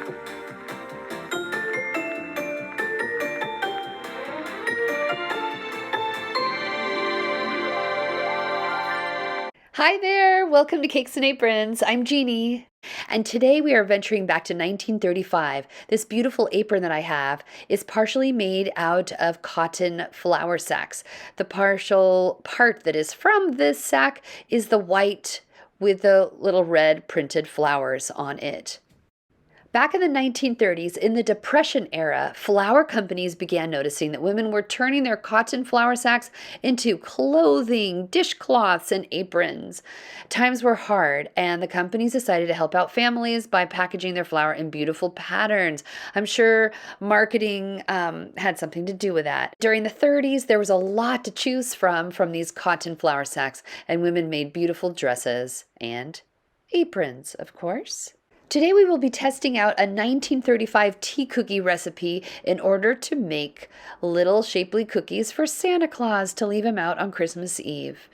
Hi there, welcome to Cakes and Aprons. I'm Jeannie, and today we are venturing back to 1935. This beautiful apron that I have is partially made out of cotton flour sacks. The partial part that is from this sack is the white with the little red printed flowers on it. Back in the 1930s, in the Depression era, flour companies began noticing that women were turning their cotton flour sacks into clothing, dishcloths, and aprons. Times were hard, and the companies decided to help out families by packaging their flour in beautiful patterns. I'm sure marketing had something to do with that. During the 30s, there was a lot to choose from these cotton flour sacks, and women made beautiful dresses and aprons, of course. Today we will be testing out a 1935 tea cookie recipe in order to make little shapely cookies for Santa Claus to leave him out on Christmas Eve.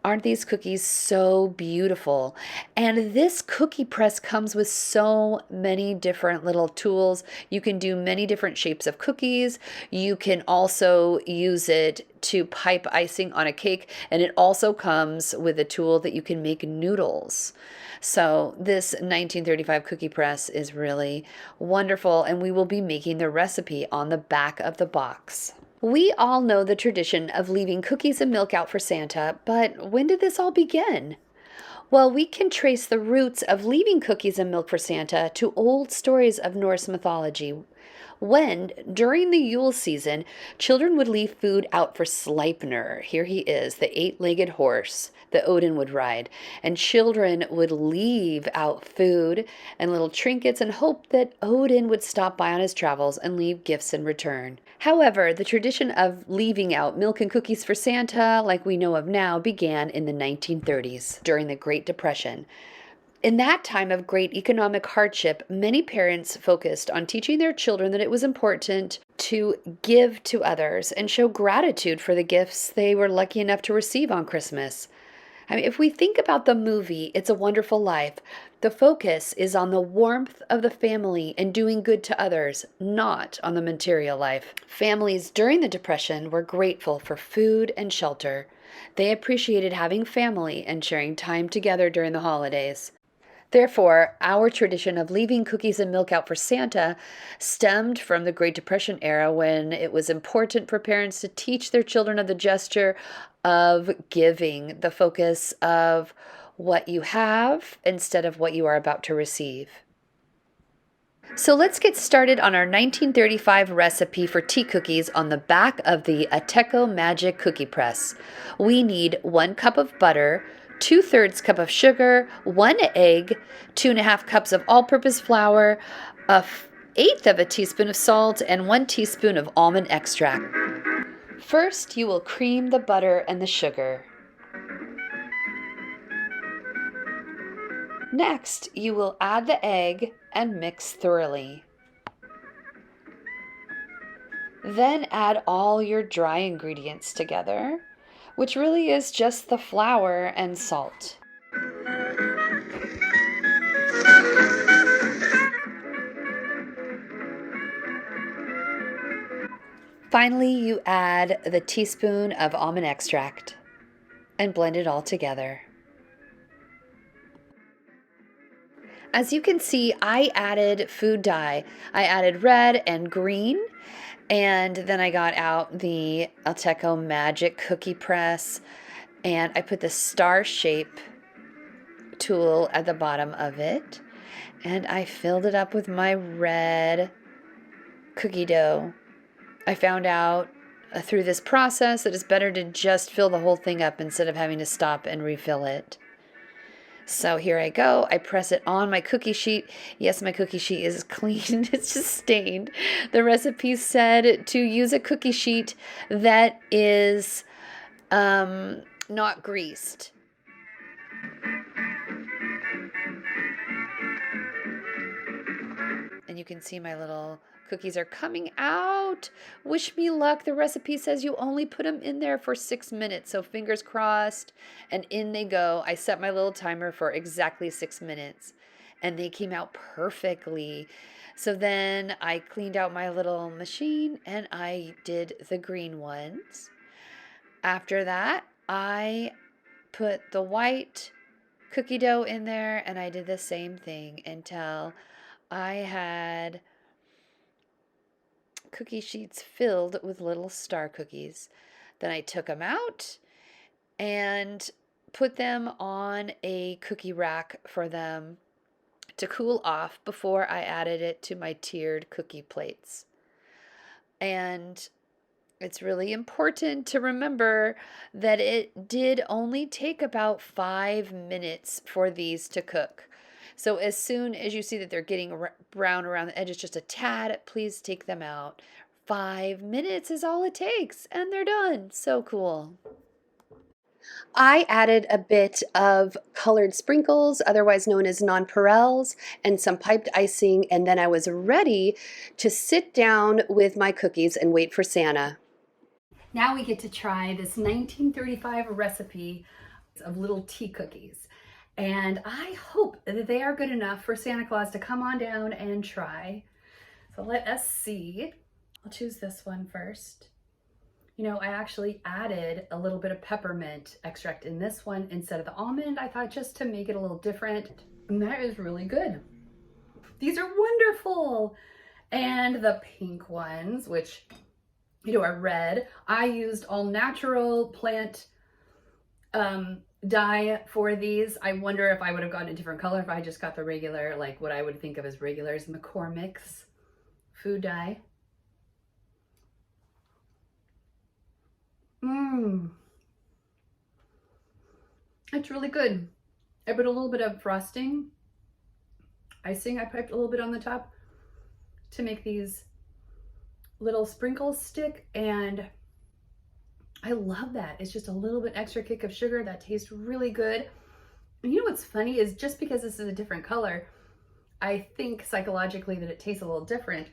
Aren't these cookies so beautiful? And this cookie press comes with so many different little tools. You can do many different shapes of cookies. You can also use it to pipe icing on a cake, and it also comes with a tool that you can make noodles. So this 1935 cookie press is really wonderful, and we will be making the recipe on the back of the box. We all know the tradition of leaving cookies and milk out for Santa, but when did this all begin? Well, we can trace the roots of leaving cookies and milk for Santa to old stories of Norse mythology, when, during the Yule season, children would leave food out for Sleipnir. Here he is, the eight-legged horse that Odin would ride. And children would leave out food and little trinkets and hope that Odin would stop by on his travels and leave gifts in return. However, the tradition of leaving out milk and cookies for Santa, like we know of now, began in the 1930s during the Great Depression. In that time of great economic hardship, many parents focused on teaching their children that it was important to give to others and show gratitude for the gifts they were lucky enough to receive on Christmas. I mean, if we think about the movie, It's a Wonderful Life, the focus is on the warmth of the family and doing good to others, not on the material life. Families during the Depression were grateful for food and shelter. They appreciated having family and sharing time together during the holidays. Therefore, our tradition of leaving cookies and milk out for Santa stemmed from the Great Depression era, when it was important for parents to teach their children of the gesture of giving, the focus of what you have instead of what you are about to receive. So let's get started on our 1935 recipe for tea cookies on the back of the Ateco Magic Cookie Press. We need 1 cup of butter, 2/3 cup of sugar, 1 egg, 2½ cups of all-purpose flour, 1/8 of a teaspoon of salt, and 1 teaspoon of almond extract. First, you will cream the butter and the sugar. Next, you will add the egg and mix thoroughly. Then add all your dry ingredients together, which really is just the flour and salt. Finally, you add the teaspoon of almond extract and blend it all together. As you can see, I added food dye. I added red and green, and then I got out the Ateco Magic Cookie Press, and I put the star shape tool at the bottom of it, and I filled it up with my red cookie dough. I found out through this process that it's better to just fill the whole thing up instead of having to stop and refill it. So here I go. I press it on my cookie sheet. Yes, my cookie sheet is clean. It's just stained. The recipe said to use a cookie sheet that is not greased. And you can see my little cookies are coming out. Wish me luck. The recipe says you only put them in there for 6 minutes. So fingers crossed, and in they go. I set my little timer for exactly 6 minutes. and they came out perfectly. So then I cleaned out my little machine and I did the green ones. After that, I put the white cookie dough in there and I did the same thing until I had cookie sheets filled with little star cookies. Then I took them out and put them on a cookie rack for them to cool off before I added it to my tiered cookie plates. And it's really important to remember that it did only take about 5 minutes for these to cook. So as soon as you see that they're getting brown around the edges just a tad, please take them out. 5 minutes is all it takes, and they're done. So cool. I added a bit of colored sprinkles, otherwise known as nonpareils, and some piped icing, and then I was ready to sit down with my cookies and wait for Santa. Now we get to try this 1935 recipe of little tea cookies. And I hope that they are good enough for Santa Claus to come on down and try. So let us see. I'll choose this one first. You know, I actually added a little bit of peppermint extract in this one instead of the almond. I thought just to make it a little different. And that is really good. These are wonderful. And the pink ones, which, you know, are red. I used all natural plant dye for these. I wonder if I would have gotten a different color if I just got the regular, like what I would think of as regulars, McCormick's food dye. It's really good. I put a little bit of frosting, icing. I piped a little bit on the top to make these little sprinkles stick, and I love that. It's just a little bit extra kick of sugar that tastes really good. And you know what's funny is just because this is a different color, I think psychologically that it tastes a little different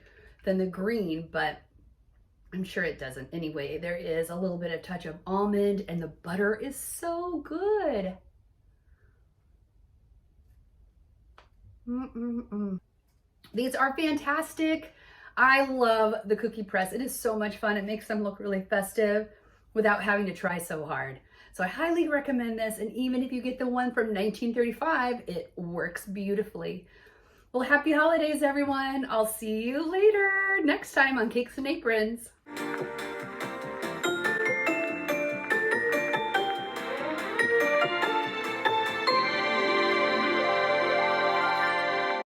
than the green, but I'm sure it doesn't. Anyway, there is a little bit of touch of almond and the butter is so good. These are fantastic. I love the cookie press. It is so much fun. It makes them look really festive without having to try so hard. So I highly recommend this. And even if you get the one from 1935, it works beautifully. Well, happy holidays, everyone. I'll see you later next time on Cakes and Aprons.